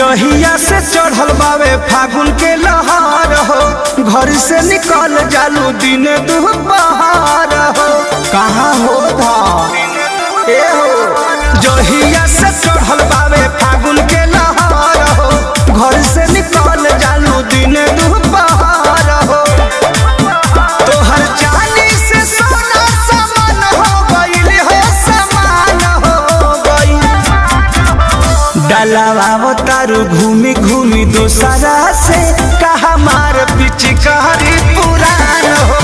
जहिया से चढ़ल बावे फागुन के लहार हो, घर से निकल जालू दिन दुपहर हो। कहाँ हो था ए हो, जहिया से चढ़ल बावे फागुन के लहार हो, घर से निकल जालू दिन दुपहर हो। तोहर जानी से सोना समान हो गइल हो, समान हो गइल। डलावा तारू घूमी घूमी दोसरा से, कहा मार पिचकारी पुरान हो